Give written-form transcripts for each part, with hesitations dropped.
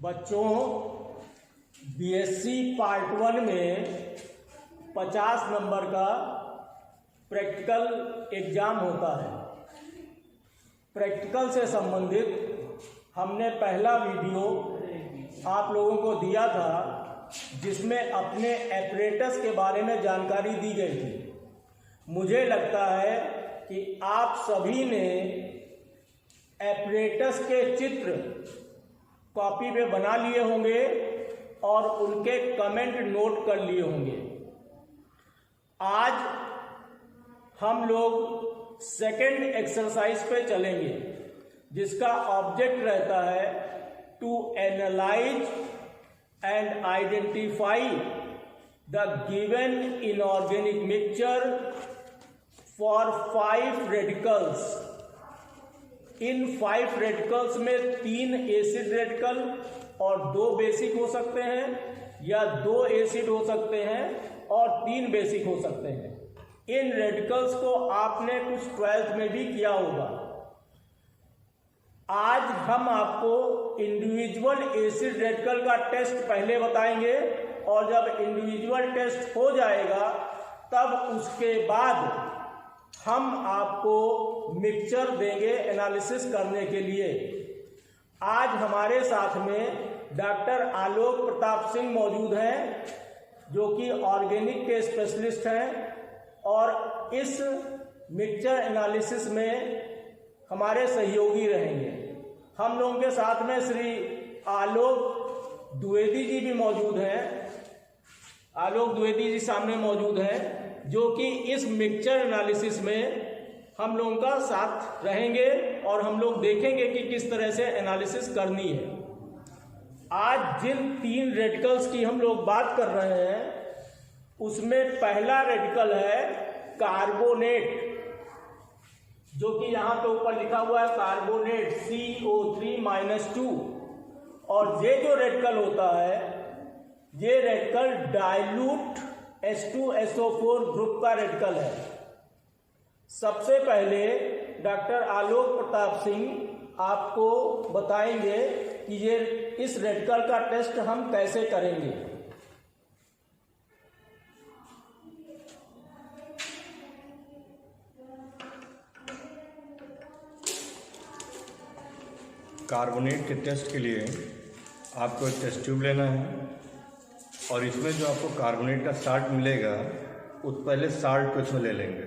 बच्चों, BSc part 1 में 50 number का प्रैक्टिकल एग्ज़ाम होता है। प्रैक्टिकल से संबंधित हमने पहला वीडियो आप लोगों को दिया था, जिसमें अपने एपरेटस के बारे में जानकारी दी गई थी। मुझे लगता है कि आप सभी ने एपरेटस के चित्र कॉपी पे बना लिए होंगे और उनके कमेंट नोट कर लिए होंगे। आज हम लोग सेकंड एक्सरसाइज पे चलेंगे, जिसका ऑब्जेक्ट रहता है to analyse and identify the given inorganic mixture for 5 radicals. इन 5 रेडिकल्स में 3 एसिड रेडिकल और 2 बेसिक हो सकते हैं, या 2 एसिड हो सकते हैं और 3 बेसिक हो सकते हैं। इन रेडिकल्स को आपने कुछ 12th में भी किया होगा। आज हम आपको इंडिविजुअल एसिड रेडिकल का टेस्ट पहले बताएंगे, और जब इंडिविजुअल टेस्ट हो जाएगा तब उसके बाद हम आपको मिक्सचर देंगे एनालिसिस करने के लिए। आज हमारे साथ में डॉक्टर आलोक प्रताप सिंह मौजूद हैं, जो कि ऑर्गेनिक के स्पेशलिस्ट हैं, और इस मिक्सचर एनालिसिस में हमारे सहयोगी रहेंगे। हम लोगों के साथ में श्री आलोक द्विवेदी जी भी मौजूद हैं। आलोक द्विवेदी जी सामने मौजूद हैं, जो कि इस मिक्सचर एनालिसिस में हम लोगों का साथ रहेंगे और हम लोग देखेंगे कि किस तरह से एनालिसिस करनी है। आज जिन 3 रेडिकल्स की हम लोग बात कर रहे हैं, उसमें पहला रेडिकल है कार्बोनेट, जो कि यहाँ पे ऊपर लिखा हुआ है कार्बोनेट CO3-2। और ये जो रेडिकल होता है, ये रेडिकल डाइल्यूट H2SO4 ग्रुप का रेडिकल है। सबसे पहले डॉक्टर आलोक प्रताप सिंह आपको बताएंगे कि ये इस रेडिकल का टेस्ट हम कैसे करेंगे। कार्बोनेट के टेस्ट के लिए आपको एक टेस्ट ट्यूब लेना है, और इसमें जो आपको कार्बोनेट का साल्ट मिलेगा, उस पहले साल्ट को इसमें ले लेंगे।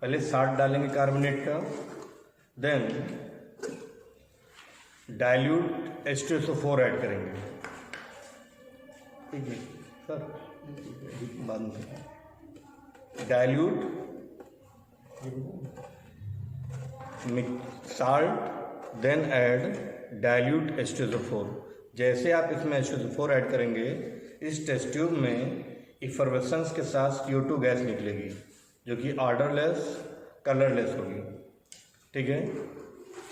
पहले साल्ट डालेंगे कार्बोनेट का, देन डाइल्यूट H2SO4 ऐड करेंगे। ठीक है सर, बाद में dilute salt then add dilute H2SO4। जैसे आप इसमें H2SO4 ऐड करेंगे, इस टेस्ट ट्यूब में इफर्वेसेंस के साथ CO2 गैस निकलेगी, जो कि ऑर्डरलेस कलरलेस होगी। ठीक है,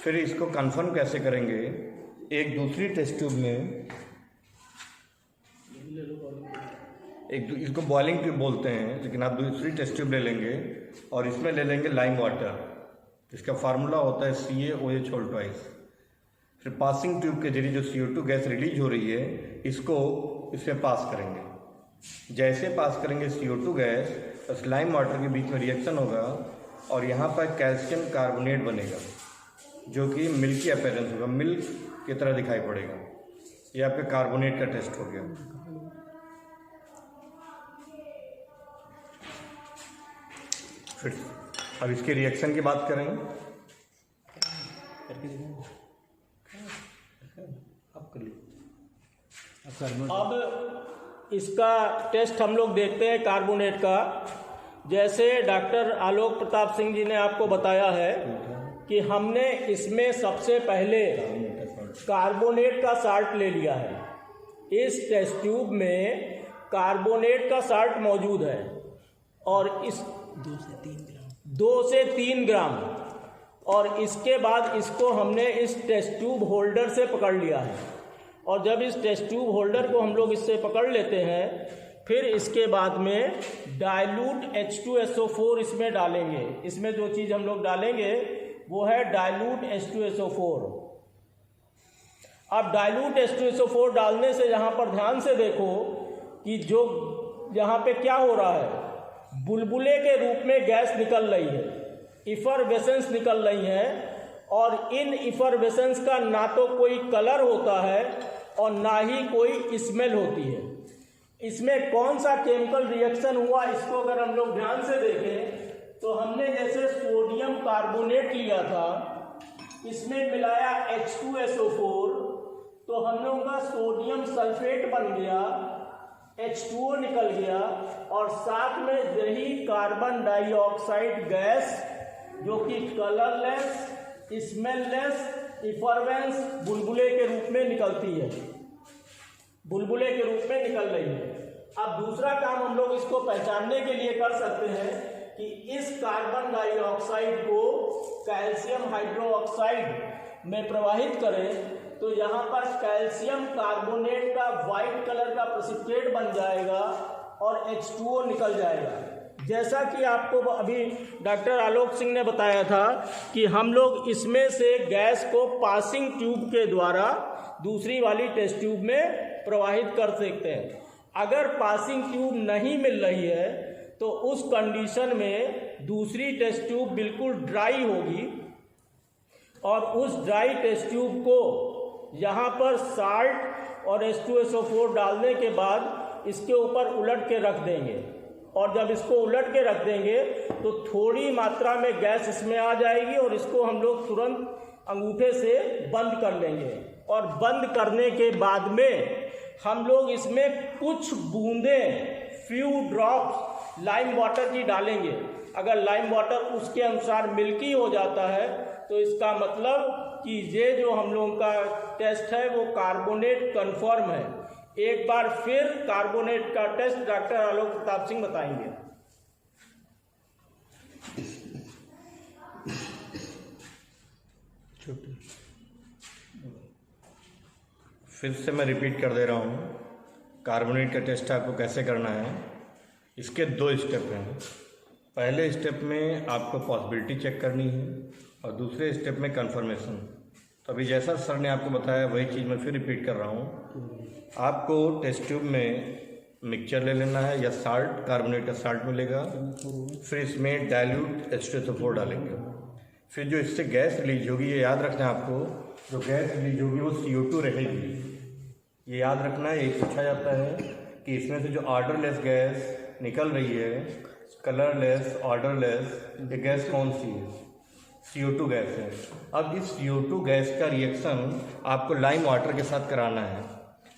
फिर इसको कंफर्म कैसे करेंगे, एक दूसरी टेस्ट ट्यूब में इसको बॉइलिंग ट्यूब बोलते हैं, लेकिन आप दूसरी टेस्ट ट्यूब ले लेंगे और इसमें ले लेंगे लाइम वाटर, जिसका फार्मूला होता है CaOH2। फिर पासिंग ट्यूब के जरिए जो CO2 गैस रिलीज हो रही है, इसको इसमें पास करेंगे। जैसे पास करेंगे CO2 गैस, उस लाइम वाटर के बीच में रिएक्शन होगा और यहाँ पर कैल्शियम कार्बोनेट बनेगा, जो कि मिल्की अपीयरेंस होगा, मिल्क की तरह दिखाई पड़ेगा। ये आपके कार्बोनेट का टेस्ट हो गया। फिर अब इसके रिएक्शन की बात करेंगे। अब इसका टेस्ट हम लोग देखते हैं कार्बोनेट का। जैसे डॉक्टर आलोक प्रताप सिंह जी ने आपको बताया है कि हमने इसमें सबसे पहले कार्बोनेट का साल्ट ले लिया है। इस टेस्ट ट्यूब में कार्बोनेट का साल्ट मौजूद है, और इस 2 से 3 ग्राम, और इसके बाद इसको हमने इस टेस्ट ट्यूब होल्डर से पकड़ लिया है। और जब इस टेस्ट ट्यूब होल्डर को हम लोग इससे पकड़ लेते हैं, फिर इसके बाद में डाइल्यूट H2SO4 इसमें डालेंगे। इसमें जो चीज़ हम लोग डालेंगे वो है डाइल्यूट H2SO4। अब डाइल्यूट H2SO4 डालने से यहाँ पर ध्यान से देखो कि जो यहाँ पे क्या हो रहा है, बुलबुले के रूप में गैस निकल रही है, इफरवेसेंस निकल रही है, और इन इफरवेसेंस का ना तो कोई कलर होता है और ना ही कोई स्मेल होती है। इसमें कौन सा केमिकल रिएक्शन हुआ, इसको अगर हम लोग ध्यान से देखें तो हमने जैसे सोडियम कार्बोनेट लिया था, इसमें मिलाया H2SO4, तो हम लोगों का सोडियम सल्फेट बन गया, H2O निकल गया, और साथ में यही कार्बन डाइऑक्साइड गैस जो कि कलरलेस, स्मेललेस, इफरवेंस बुलबुले के रूप में निकलती है, बुलबुले के रूप में निकल रही है। अब दूसरा काम हम लोग इसको पहचानने के लिए कर सकते हैं कि इस कार्बन डाइऑक्साइड को कैल्शियम हाइड्रोक्साइड में प्रवाहित करें तो यहाँ पर कैल्शियम कार्बोनेट का वाइट कलर का प्रेसिपिटेट बन जाएगा और H2O निकल जाएगा। जैसा कि आपको अभी डॉक्टर आलोक सिंह ने बताया था कि हम लोग इसमें से गैस को पासिंग ट्यूब के द्वारा दूसरी वाली टेस्ट ट्यूब में प्रवाहित कर सकते हैं। अगर पासिंग ट्यूब नहीं मिल रही है तो उस कंडीशन में दूसरी टेस्ट ट्यूब बिल्कुल ड्राई होगी, और उस ड्राई टेस्ट ट्यूब को यहाँ पर साल्ट और H2SO4 डालने के बाद इसके ऊपर उलट के रख देंगे, और जब इसको उलट के रख देंगे तो थोड़ी मात्रा में गैस इसमें आ जाएगी और इसको हम लोग तुरंत अंगूठे से बंद कर लेंगे। और बंद करने के बाद में हम लोग इसमें कुछ बूंदें, फ्यू ड्रॉप्स लाइम वाटर की डालेंगे। अगर लाइम वाटर उसके अनुसार मिल्की हो जाता है तो इसका मतलब कि ये जो हम लोगों का टेस्ट है वो कार्बोनेट कन्फर्म है। एक बार फिर कार्बोनेट का टेस्ट डॉक्टर आलोक प्रताप सिंह बताएंगे। फिर से मैं रिपीट कर दे रहा हूँ, कार्बोनेट का टेस्ट आपको कैसे करना है। इसके 2 स्टेप हैं। पहले स्टेप में आपको पॉसिबिलिटी चेक करनी है और दूसरे स्टेप में कंफर्मेशन। तो अभी जैसा सर ने आपको बताया वही चीज़ मैं फिर रिपीट कर रहा हूँ। आपको टेस्ट ट्यूब में मिक्सचर ले लेना है या साल्ट, कार्बोनेट का साल्ट मिलेगा, फिर इसमें डाइल्यूट H2SO4 डालेंगे। फिर जो इससे गैस रिलीज होगी, ये याद रखना है आपको, जो गैस रिलीज होगी वो CO2 रहेगी। ये याद रखना है, ये पूछा जाता है कि इसमें से जो ऑर्डरलेस गैस निकल रही है, कलरलेस, ऑर्डरलेस, ये गैस कौन सी है? CO2 गैस है। अब इस CO2 गैस का रिएक्शन आपको लाइम वाटर के साथ कराना है।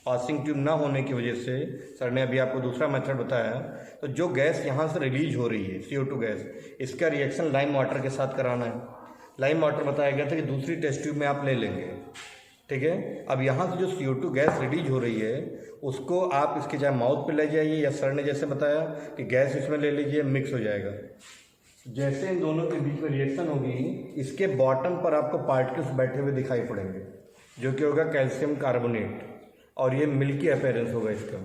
पासिंग ट्यूब ना होने की वजह से सर ने अभी आपको दूसरा मेथड बताया, तो जो गैस यहाँ से रिलीज हो रही है CO2 गैस, इसका रिएक्शन लाइम वाटर के साथ कराना है। लाइम वाटर बताया गया था कि दूसरी टेस्ट ट्यूब में आप ले लेंगे, ठीक है। अब यहाँ से जो CO2 गैस रिलीज हो रही है उसको आप इसके चाहे माउथ पे ले जाइए या सर ने जैसे बताया कि गैस इसमें ले लीजिए, मिक्स हो जाएगा। जैसे इन दोनों के बीच में रिएक्शन होगी, इसके बॉटम पर आपको पार्टिकल्स बैठे हुए दिखाई पड़ेंगे, जो कि होगा कैल्शियम कार्बोनेट, और ये मिल्की अपीयरेंस होगा इसका।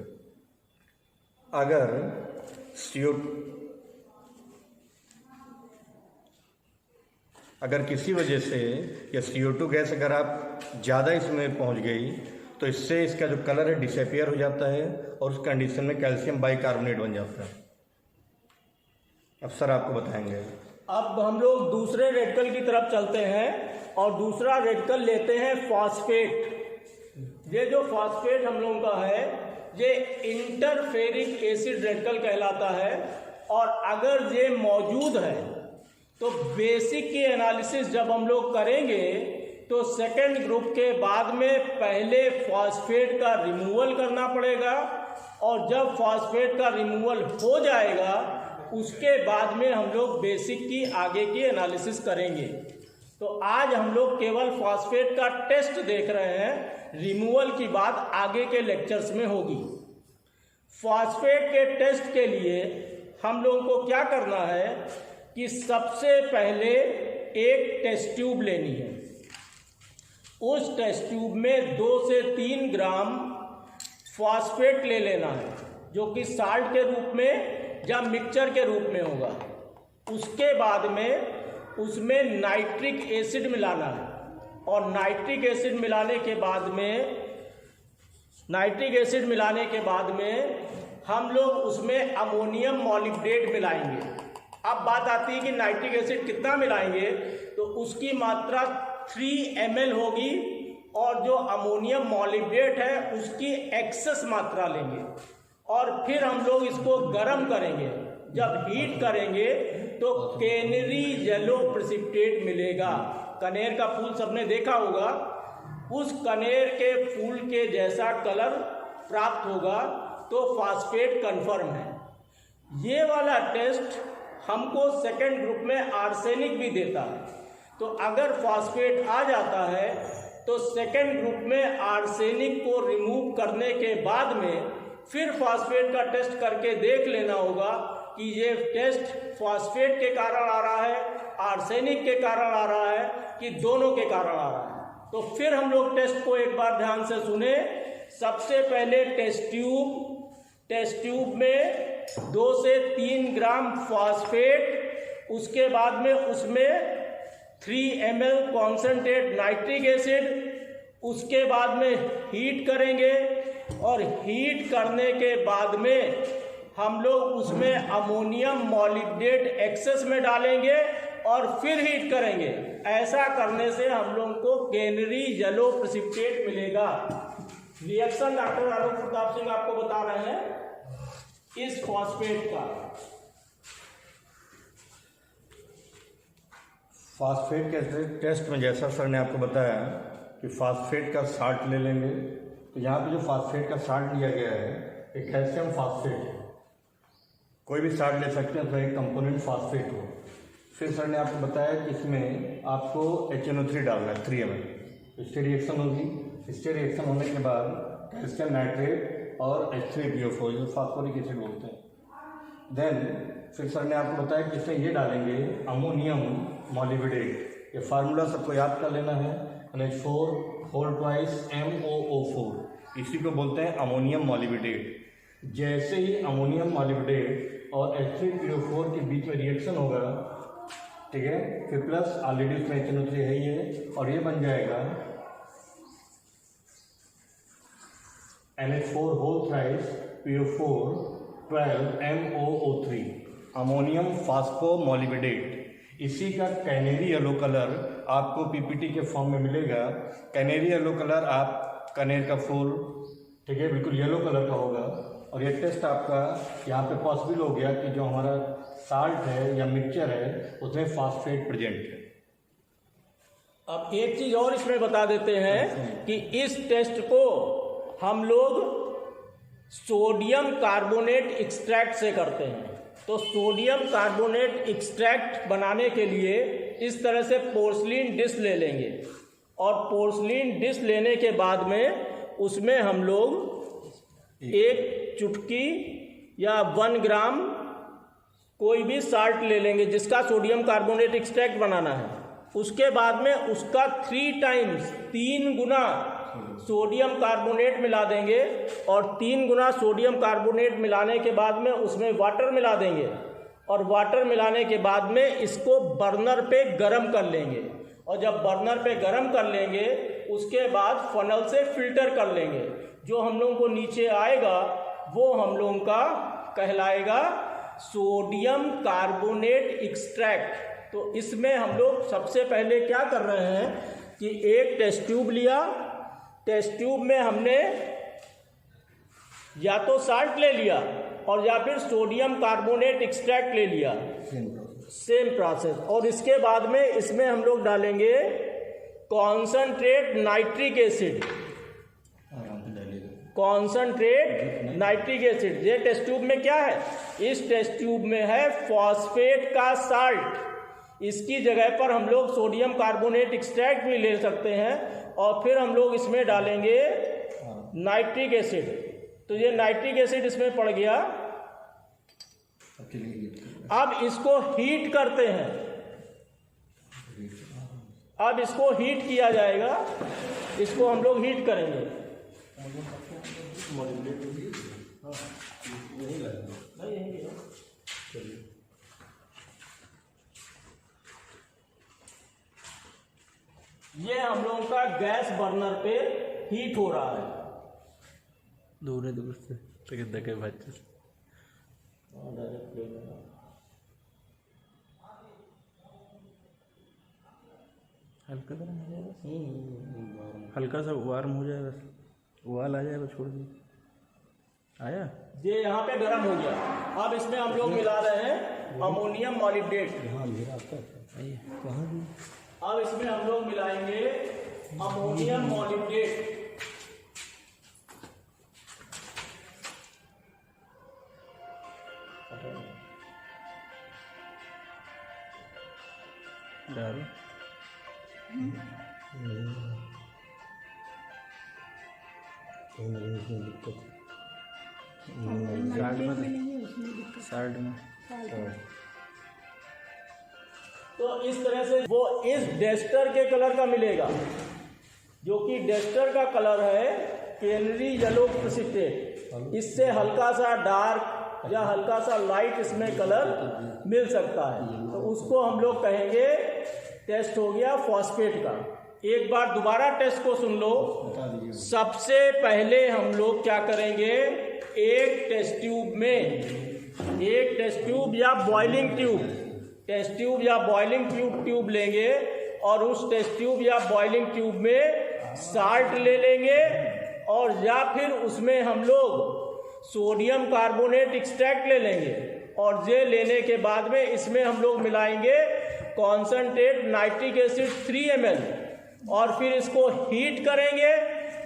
अगर किसी वजह से या CO2 गैस अगर आप ज़्यादा इसमें पहुंच गई तो इससे इसका जो कलर है डिसअपियर हो जाता है और उस कंडीशन में कैल्शियम बाइकार्बोनेट बन जाता है। अब सर आपको बताएंगे। अब हम लोग दूसरे रेडिकल की तरफ चलते हैं और दूसरा रेडिकल लेते हैं फॉस्फेट। ये जो फॉस्फेट हम लोगों का है ये इंटरफेरिक एसिड रेडिकल कहलाता है, और अगर ये मौजूद है तो बेसिक की एनालिसिस जब हम लोग करेंगे तो सेकेंड ग्रुप के बाद में पहले फॉस्फेट का रिमूवल करना पड़ेगा, और जब फॉस्फेट का रिमूवल हो जाएगा उसके बाद में हम लोग बेसिक की आगे की एनालिसिस करेंगे। तो आज हम लोग केवल फॉस्फेट का टेस्ट देख रहे हैं, रिमूवल की बात आगे के लेक्चर्स में होगी। फॉस्फेट के टेस्ट के लिए हम लोगों को क्या करना है कि सबसे पहले एक टेस्ट ट्यूब लेनी है। उस टेस्ट ट्यूब में 2 से 3 ग्राम फॉस्फेट ले लेना है, जो कि साल्ट के रूप में या मिक्सचर के रूप में होगा। उसके बाद में उसमें नाइट्रिक एसिड मिलाना है। और नाइट्रिक एसिड मिलाने के बाद में हम लोग उसमें अमोनियम मॉलिब्डेट मिलाएंगे। अब बात आती है कि नाइट्रिक एसिड कितना मिलाएंगे, तो उसकी मात्रा 3 ml होगी और जो अमोनियम मॉलिब्डेट है उसकी एक्सेस मात्रा लेंगे और फिर हम लोग इसको गर्म करेंगे। जब हीट करेंगे तो कैनरी येलो प्रेसिपिटेट मिलेगा। कनेर का फूल सबने देखा होगा, उस कनेर के फूल के जैसा कलर प्राप्त होगा तो फास्फेट कन्फर्म है। ये वाला टेस्ट हमको सेकेंड ग्रुप में आर्सेनिक भी देता है। तो अगर फास्फेट आ जाता है तो सेकेंड ग्रुप में आर्सेनिक को रिमूव करने के बाद में फिर फास्फेट का टेस्ट करके देख लेना होगा कि ये टेस्ट फास्फेट के कारण आ रहा है, आर्सेनिक के कारण आ रहा है कि दोनों के कारण आ रहा है। तो फिर हम लोग टेस्ट को एक बार ध्यान से सुने। सबसे पहले टेस्ट ट्यूब में 2 से 3 ग्राम फास्फेट, उसके बाद में उसमें 3 ml कॉन्सेंट्रेट नाइट्रिक एसिड, उसके बाद में हीट करेंगे और हीट करने के बाद में हम लोग उसमें अमोनियम मॉलिब्डेट एक्सेस में डालेंगे और फिर हीट करेंगे। ऐसा करने से हम लोग को कैनरी येलो प्रेसिपिटेट मिलेगा। रिएक्शन डॉक्टर आलोक प्रताप सिंह आपको बता रहे हैं इस फॉस्फेट का। फास्फेट के टेस्ट में जैसा सर ने आपको बताया कि फास्फेट का साल्ट ले लेंगे, तो यहाँ पे जो फास्फेट का साल्ट लिया गया है एक कैल्शियम फास्फेट है। कोई भी साल्ट ले सकते हैं तो एक कंपोनेंट फास्फेट हो। फिर सर ने आपको बताया कि इसमें आपको HNO3 डालना है 3 ml। इससे रिएक्शन होगी। इससे रिएक्शन होने के बाद कैल्शियम नाइट्रेट और H3PO4 जो फास्फोरिक एसिड बोलते हैं। देन फिर सर ने आपको बताया कि इसमें ये डालेंगे अमोनियम मॉलिब्डेट। ये फार्मूला सबको याद कर लेना है, NH4 होल ट्वाइस MOO4। इसी को बोलते हैं अमोनियम मॉलिब्डेट। जैसे ही अमोनियम मॉलिब्डेट और H3PO4 के बीच में रिएक्शन होगा, ठीक है, फिर प्लस ऑलरेडी उसमें HNO3 है ही है और ये बन जाएगा NH4 whole thrice PO4 12 MOO3 ammonium फास्फोमॉलिब्डेट। इसी का कैनेरी येलो कलर आपको पीपीटी के फॉर्म में मिलेगा। कैनेरी येलो कलर आप कनेर का फूल, ठीक है, बिल्कुल येलो कलर का होगा। और ये टेस्ट आपका यहाँ पे पॉसिबल हो गया कि जो हमारा साल्ट है या मिक्सचर है उसमें फास्फेट प्रेजेंट है। अब एक चीज़ और इसमें बता देते हैं कि इस टेस्ट को हम लोग सोडियम कार्बोनेट एक्सट्रैक्ट से करते हैं। तो सोडियम कार्बोनेट एक्सट्रैक्ट बनाने के लिए इस तरह से पोर्सलिन डिश ले लेंगे और पोर्सलिन डिश लेने के बाद में उसमें हम लोग 1 चुटकी या 1 ग्राम कोई भी साल्ट ले लेंगे जिसका सोडियम कार्बोनेट एक्सट्रैक्ट बनाना है। उसके बाद में उसका 3 गुना सोडियम कार्बोनेट मिला देंगे और 3 गुना सोडियम कार्बोनेट मिलाने के बाद में उसमें वाटर मिला देंगे और वाटर मिलाने के बाद में इसको बर्नर पे गरम कर लेंगे। और जब बर्नर पे गरम कर लेंगे उसके बाद फनल से फिल्टर कर लेंगे। जो हम लोगों को नीचे आएगा वो हम लोगों का कहलाएगा सोडियम कार्बोनेट एक्सट्रैक्ट। तो इसमें हम लोग सबसे पहले क्या कर रहे हैं कि एक टेस्ट ट्यूब लिया, टेस्ट ट्यूब में हमने या तो साल्ट ले लिया और या फिर सोडियम कार्बोनेट एक्सट्रैक्ट ले लिया, सेम प्रोसेस। और इसके बाद में इसमें हम लोग डालेंगे concentrate nitric acid, concentrate nitric acid. ये टेस्ट ट्यूब में क्या है, इस टेस्ट ट्यूब में है फॉस्फेट का साल्ट। इसकी जगह पर हम लोग सोडियम कार्बोनेट एक्सट्रैक्ट भी ले सकते हैं और फिर हम लोग इसमें डालेंगे नाइट्रिक एसिड। तो ये नाइट्रिक एसिड इसमें पड़ गया। अब इसको हीट करते हैं। अब इसको हीट किया जाएगा, इसको हम लोग हीट करेंगे। ये हम लोगों का गैस बर्नर पे हीट हो रहा है। दूर से दगे बच्चे हल्का गर्म हो जाएगा, हल्का सा वार्म हो जाएगा, उबाल आ जाएगा, छोड़ दी आया। ये यहाँ पे गर्म हो गया। अब इसमें हम लोग मिला रहे हैं अमोनियम मॉलिब्डेट। अब इसमें हम लोग मिलाएंगे अमोनियम मॉलिब्डेट। डालो साल्ट में तो इस तरह से वो इस डेस्टर के कलर का मिलेगा, जो कि डेस्टर का कलर है कैनरी येलो प्रेसिपिटेट। इससे हल्का सा डार्क या हल्का सा लाइट इसमें कलर मिल सकता है। तो उसको हम लोग कहेंगे टेस्ट हो गया फॉस्फेट का। एक बार दोबारा टेस्ट को सुन लो। सबसे पहले हम लोग क्या करेंगे, एक टेस्ट ट्यूब या बॉइलिंग ट्यूब लेंगे और उस टेस्ट ट्यूब या बॉइलिंग ट्यूब में साल्ट ले लेंगे और या फिर उसमें हम लोग सोडियम कार्बोनेट एक्सट्रैक्ट ले लेंगे और ये लेने के बाद में इसमें हम लोग मिलाएंगे कॉन्सेंट्रेट नाइट्रिक एसिड 3 ml और फिर इसको हीट करेंगे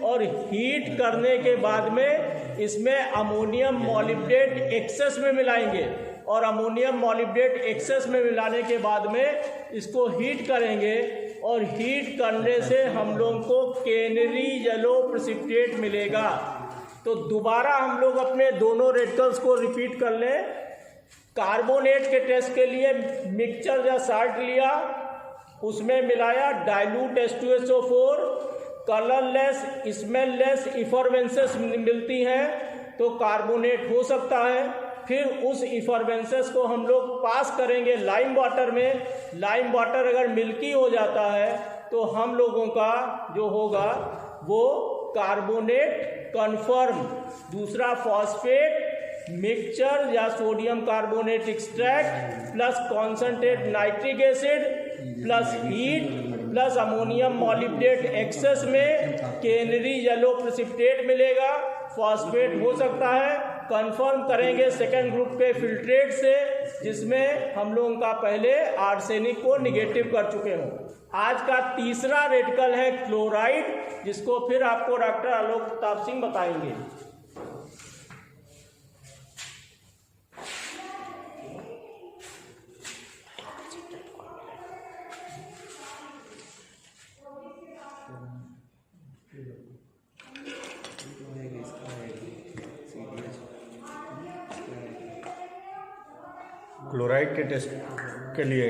और हीट करने के बाद में इसमें अमोनियम मॉलिब्डेट एक्सेस में मिलाएंगे और अमोनियम मॉलिब्डेट एक्सेस में मिलाने के बाद में इसको हीट करेंगे और हीट करने से हम लोगों को कैनरी येलो प्रेसिपिटेट मिलेगा। तो दोबारा हम लोग अपने दोनों रेडिकल्स को रिपीट कर लें। कार्बोनेट के टेस्ट के लिए मिक्सचर या साल्ट लिया, उसमें मिलाया डाइल्यूट H2SO4, कलरलेस स्मेललेस इफरवेंसेस मिलती हैं तो कार्बोनेट हो सकता है। फिर उस इफरवेंसेस को हम लोग पास करेंगे लाइम वाटर में। लाइम वाटर अगर मिल्की हो जाता है तो हम लोगों का जो होगा वो कार्बोनेट कन्फर्म। दूसरा फॉस्फेट मिक्सचर या sodium carbonate extract plus concentrate nitric acid plus heat plus ammonium molybdate excess में कैनरी येलो प्रेसिपिटेट मिलेगा। फॉस्फेट हो सकता है। कंफर्म करेंगे सेकेंड ग्रुप के फिल्ट्रेट से, जिसमें हम लोगों का पहले आर्सेनिक को निगेटिव कर चुके हों। आज का तीसरा रेडिकल है क्लोराइड, जिसको फिर आपको डॉक्टर आलोक प्रताप सिंह बताएंगे। क्लोराइड के टेस्ट के लिए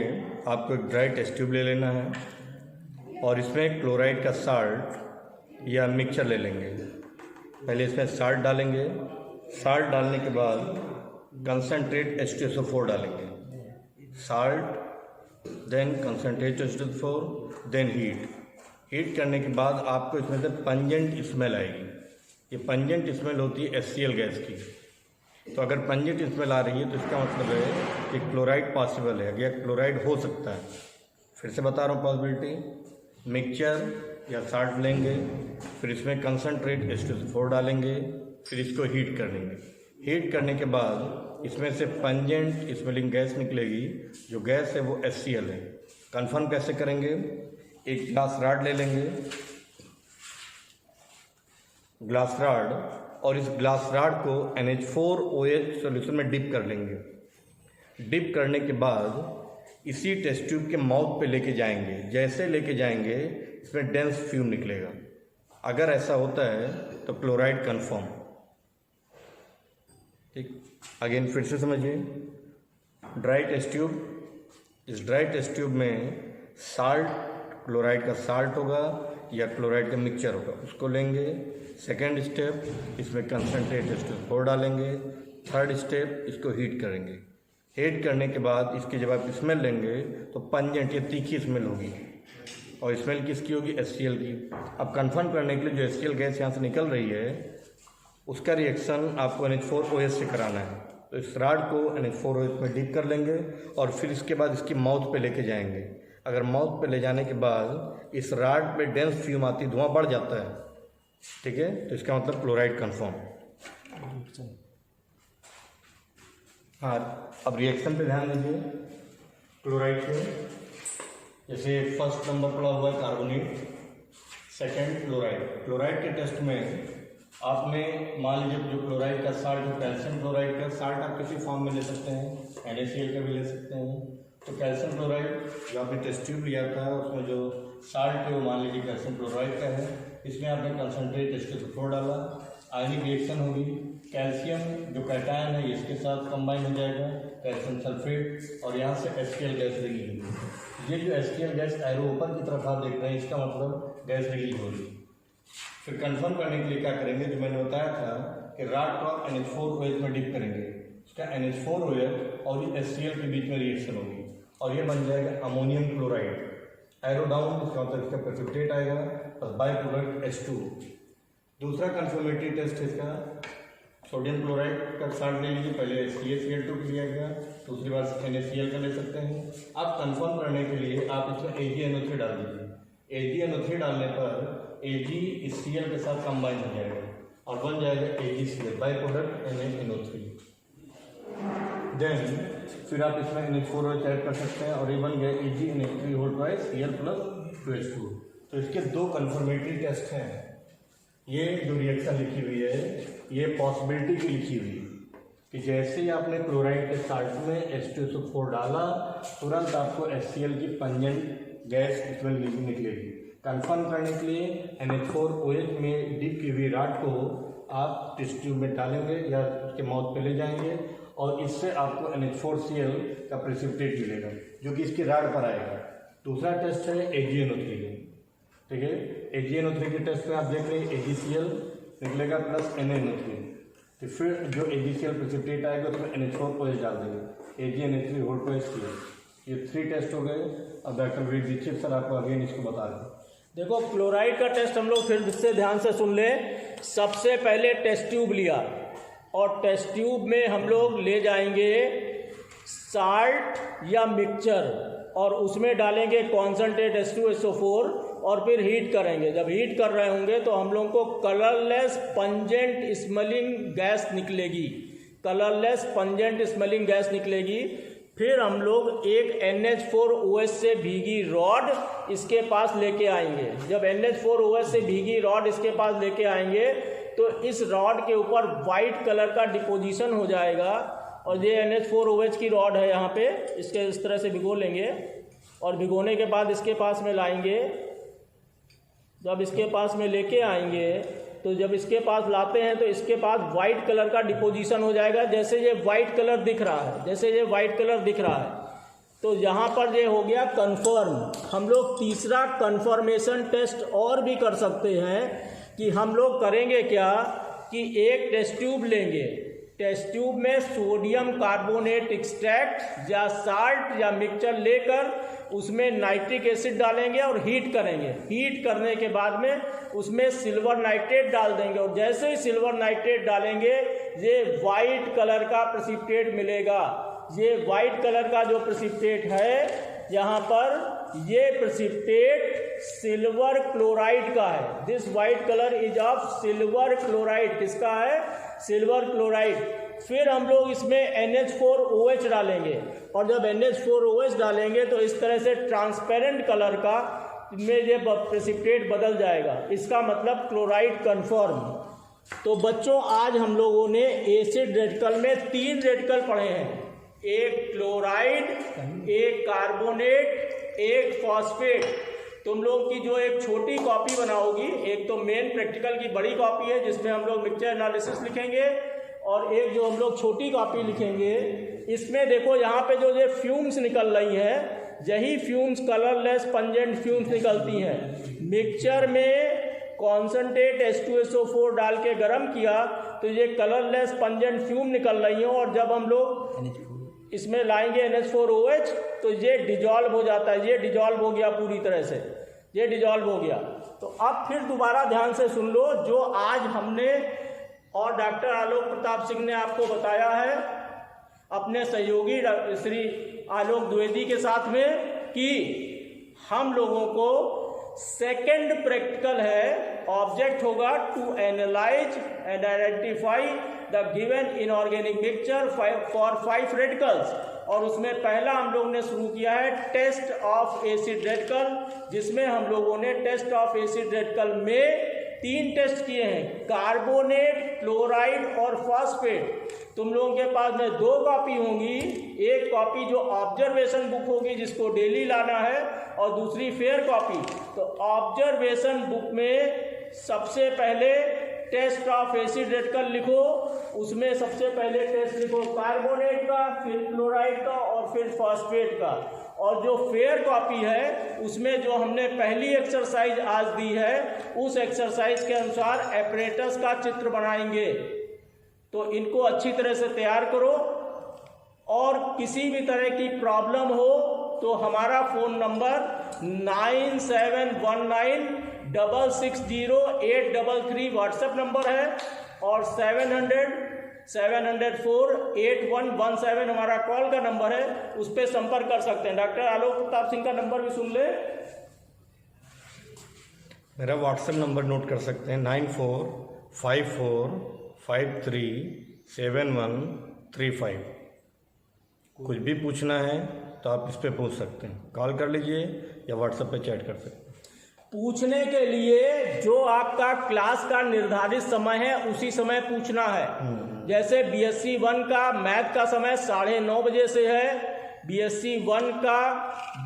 आपको एक ड्राई टेस्ट ट्यूब ले लेना है और इसमें क्लोराइड का साल्ट या मिक्सचर ले लेंगे। पहले इसमें साल्ट डालेंगे, साल्ट डालने के बाद कंसनट्रेट H2SO4 डालेंगे, salt then concentrate H2SO4 then heat करने के बाद आपको इसमें से पंजेंट स्मेल आएगी। ये पंजेंट स्मेल होती है HCl गैस की। तो अगर पंजेंट स्मेल आ रही है तो इसका मतलब है कि क्लोराइड पॉसिबल है या क्लोराइड हो सकता है। फिर से बता रहा हूँ पॉसिबिलिटी। मिक्सचर या साल्ट लेंगे, फिर इसमें कंसनट्रेट H2SO4 डालेंगे, फिर इसको हीट कर लेंगे। हीट करने के बाद इसमें से पंजेंट स्मेलिंग गैस निकलेगी। जो गैस है वो HCl है। कंफर्म कैसे करेंगे, एक ग्लास राड ले लेंगे, ग्लास राड, और इस ग्लास राड को NH4OH सॉल्यूशन में डिप कर लेंगे। डिप करने के बाद इसी टेस्ट ट्यूब के माउथ पे लेके जाएंगे। जैसे लेके जाएंगे इसमें डेंस फ्यूम निकलेगा। अगर ऐसा होता है तो क्लोराइड कंफर्म। ठीक, अगेन फिर से समझिए। ड्राई टेस्ट ट्यूब, इस ड्राई टेस्ट ट्यूब में साल्ट, क्लोराइड का साल्ट होगा या क्लोराइड का मिक्सचर होगा, उसको लेंगे। सेकेंड स्टेप, इसमें कंसनट्रेट H2SO4 डालेंगे। थर्ड स्टेप, इसको हीट करेंगे। हीट करने के बाद इसकी जब आप स्मेल लेंगे तो पंजेंट या तीखी स्मेल होगी। और स्मेल किसकी होगी, HCl की। अब कंफर्म करने के लिए जो HCl गैस यहाँ से निकल रही है उसका रिएक्शन आपको NH4OH से कराना है। तो इस राड को NH4OH में डिप कर लेंगे और फिर इसके बाद इसकी माउथ पे लेके जाएंगे। अगर माउथ पे ले जाने के बाद इस राड पे डेंस फ्यूम आती, धुआं बढ़ जाता है, ठीक है, तो इसका मतलब क्लोराइड कन्फर्म। हाँ, अब रिएक्शन पे ध्यान दीजिए। क्लोराइड के जैसे फर्स्ट नंबर पड़ा हुआ है कार्बोनेट, सेकंड क्लोराइड। क्लोराइड के टेस्ट में आपने मान लीजिए जो क्लोराइड का साल्ट है, कैल्शियम क्लोराइड का साल्ट आप किसी फॉर्म में ले सकते हैं, NaCl का भी ले सकते हैं। तो कैल्शियम क्लोराइड जो आपने टेस्ट ट्यूब लिया था उसमें जो साल्ट है वो मान लीजिए कैल्शियम क्लोराइड का है, इसमें आपने कंसनट्रेट H2SO4 डाला, आयनिक रिएक्शन होगी, कैल्शियम जो कैटायन है इसके साथ कंबाइन हो जाएगा कैल्शियम सल्फेट और यहाँ से HCl गैस रिलीज होगी। ये जो HCl गैस एरो ऊपर की तरफ आप देख रहे हैं, इसका मतलब गैस रिलीज होगी। फिर कंफर्म करने के लिए क्या करेंगे, जो मैंने बताया था कि राड को आप NH4OH में डिप करेंगे, इसका NH4OH और ये HCl के बीच में रिएक्शन होगी और ये बन जाएगा अमोनियम क्लोराइड। एरो डाउन, इसका मतलब इसका प्रेसिपिटेट आएगा और बाय प्रोडक्ट H2। दूसरा कंफर्मेटरी टेस्ट है इसका, सोडियम क्लोराइड का साल्ट ले लीजिए, पहले CaCl2 लिया गया, दूसरी बार NaCl का ले सकते हैं। अब कंफर्म करने के लिए आप इसमें AgNO3 डाल दीजिए। AgNO3 डालने पर Ag इस Cl के साथ कंबाइन हो जाएगा और बन जाएगा AgCl by product NaNO3। Then फिर आप इसमें NH4OH ऐड कर सकते हैं और ये बन गया AgNH3/Cl+2H2। तो इसके दो कंफर्मेटरी टेस्ट हैं। ये जो रिएक्शन लिखी हुई है ये पॉसिबिलिटी की लिखी हुई है कि जैसे ही आपने क्लोराइड के साल्ट में H2SO4 डाला तुरंत आपको HCl की पंजेंट गैस इसमें निकलेगी। कंफर्म करने के लिए NH4OH में डिप की हुई राड को आप टेस्ट ट्यूब में डालेंगे या उसके माउथ पे ले जाएंगे और इससे आपको NH4Cl का प्रेसिपिटेट मिलेगा जो कि इसकी राड पर आएगा। दूसरा टेस्ट है AgNO3, ठीक है। AgNO3 के टेस्ट में आप देख रहे हैं AgCl निकलेगा प्लस NaNO3, तो फिर जो AgCl प्रेसिपिटेट आएगा उसमें NH4OH डाल देंगे, AgNH3/Cl। ये 3 टेस्ट हो गए। अब डॉक्टर वीर दीक्षित सर आपको अगेन इसको बता रहे हैं। देखो क्लोराइड का टेस्ट हम लोग फिर से ध्यान से सुन ले। सबसे पहले टेस्ट ट्यूब लिया और टेस्ट ट्यूब में हम लोग ले जाएंगे साल्ट या मिक्सचर और उसमें डालेंगे कॉन्सनट्रेट H2SO4 और फिर हीट करेंगे। जब हीट कर रहे होंगे तो हम लोग को कलरलेस पंजेंट स्मेलिंग गैस निकलेगी, कलरलेस पंजेंट स्मेलिंग गैस निकलेगी। फिर हम लोग एक NH4OH से भीगी रॉड इसके पास लेके आएंगे। जब NH4OH से भीगी रॉड इसके पास लेके आएंगे तो इस रॉड के ऊपर वाइट कलर का डिपोजिशन हो जाएगा और ये NH4OH की रॉड है यहाँ पे, इसके इस तरह से भिगो लेंगे और भिगोने के बाद इसके पास में लाएंगे। जब इसके पास में लेके आएंगे तो जब इसके पास लाते हैं तो इसके पास वाइट कलर का डिपोजिशन हो जाएगा, जैसे ये वाइट कलर दिख रहा है, जैसे ये वाइट कलर दिख रहा है। तो यहाँ पर ये हो गया कंफर्म। हम लोग तीसरा कंफर्मेशन टेस्ट और भी कर सकते हैं कि हम लोग करेंगे क्या कि एक टेस्ट ट्यूब लेंगे, टेस्ट ट्यूब में सोडियम कार्बोनेट एक्सट्रैक्ट या साल्ट या मिक्सचर लेकर उसमें नाइट्रिक एसिड डालेंगे और हीट करेंगे। हीट करने के बाद में उसमें सिल्वर नाइट्रेट डाल देंगे और जैसे ही सिल्वर नाइट्रेट डालेंगे ये वाइट कलर का प्रेसिपिटेट मिलेगा। ये वाइट कलर का जो प्रेसिपिटेट है यहाँ पर, ये प्रेसिपिटेट सिल्वर क्लोराइड का है। This white colour is of silver chloride. किसका है? Silver chloride. फिर हम लोग इसमें NH4OH डालेंगे और जब NH4OH डालेंगे तो इस तरह से ट्रांसपेरेंट कलर का में ये प्रेसिपिटेट बदल जाएगा। इसका मतलब क्लोराइड कन्फर्म। तो बच्चों आज हम लोगों ने एसिड रेडिकल में 3 रेडिकल पढ़े हैं, एक क्लोराइड, एक कार्बोनेट, एक फॉस्फेट। तुम लोग की जो एक छोटी कॉपी बनाओगी, एक तो मेन प्रैक्टिकल की बड़ी कॉपी है जिसमें हम लोग मिक्सचर एनालिसिस लिखेंगे और एक जो हम लोग छोटी कॉपी लिखेंगे, इसमें देखो यहाँ पे जो ये फ्यूम्स निकल रही हैं, यही फ्यूम्स कलरलेस पंजेंट फ्यूम्स निकलती हैं। मिक्सचर में कॉन्सनट्रेट H2SO4 डाल के गर्म किया तो ये कलरलेस पंजेंट फ्यूम निकल रही हैं और जब हम लोग इसमें लाएंगे NH4OH तो ये डिजॉल्व हो जाता है। ये डिजॉल्व हो गया पूरी तरह से। ये डिजॉल्व हो गया। तो अब फिर दोबारा ध्यान से सुन लो जो आज हमने और डॉक्टर आलोक प्रताप सिंह ने आपको बताया है अपने सहयोगी श्री आलोक द्विवेदी के साथ में, कि हम लोगों को सेकंड प्रैक्टिकल है, ऑब्जेक्ट होगा to analyse and identify the given inorganic mixture for 5 radicals, और उसमें पहला हम लोग ने शुरू किया है टेस्ट ऑफ एसिड रेडिकल, जिसमें हम लोगों ने टेस्ट ऑफ एसिड रेडिकल में 3 टेस्ट किए हैं, कार्बोनेट, क्लोराइड और फॉस्फेट। तुम लोगों के पास में 2 कॉपी होंगी, एक कॉपी जो ऑब्जर्वेशन बुक होगी जिसको डेली लाना है, और दूसरी फेयर कॉपी। तो ऑब्जर्वेशन बुक में सबसे पहले टेस्ट ऑफ एसिड रेडिकल लिखो, उसमें सबसे पहले टेस्ट लिखो कार्बोनेट का, फिर क्लोराइड का और फिर फॉस्फेट का। और जो फेयर कॉपी है उसमें जो हमने पहली एक्सरसाइज आज दी है उस एक्सरसाइज के अनुसार एपरेटस का चित्र बनाएंगे। तो इनको अच्छी तरह से तैयार करो, और किसी भी तरह की प्रॉब्लम हो तो हमारा फ़ोन नंबर 9719660833 व्हाट्सएप नंबर है, और 700-704-8117 हमारा कॉल का नंबर है, उस पर संपर्क कर सकते हैं। डॉक्टर आलोक प्रताप सिंह का नंबर भी सुन ले। मेरा व्हाट्सएप नंबर नोट कर सकते हैं 9454537135। कुछ भी पूछना है तो आप इस पे पूछ सकते हैं, कॉल कर लीजिए या व्हाट्सएप पे चैट कर सकते हैं। पूछने के लिए जो आपका क्लास का निर्धारित समय है उसी समय पूछना है। जैसे BSc 1 का मैथ का समय 9:30 बजे से है, BSc 1 का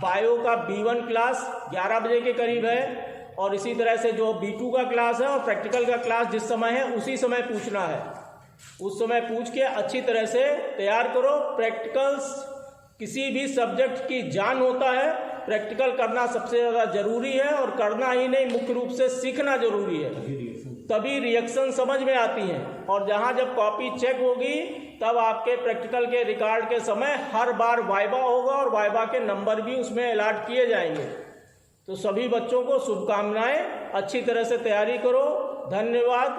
बायो का B1 क्लास 11 बजे के करीब है, और इसी तरह से जो B2 का क्लास है और प्रैक्टिकल का क्लास जिस समय है उसी समय पूछना है। उस समय पूछ के अच्छी तरह से तैयार करो। प्रैक्टिकल्स किसी भी सब्जेक्ट की जान होता है, प्रैक्टिकल करना सबसे ज़्यादा जरूरी है, और करना ही नहीं मुख्य रूप से सीखना जरूरी है, तभी रिएक्शन समझ में आती हैं। और जहाँ जब कॉपी चेक होगी तब आपके प्रैक्टिकल के रिकॉर्ड के समय हर बार वाइवा होगा, और वाइवा के नंबर भी उसमें अलॉट किए जाएंगे। तो सभी बच्चों को शुभकामनाएं, अच्छी तरह से तैयारी करो। धन्यवाद।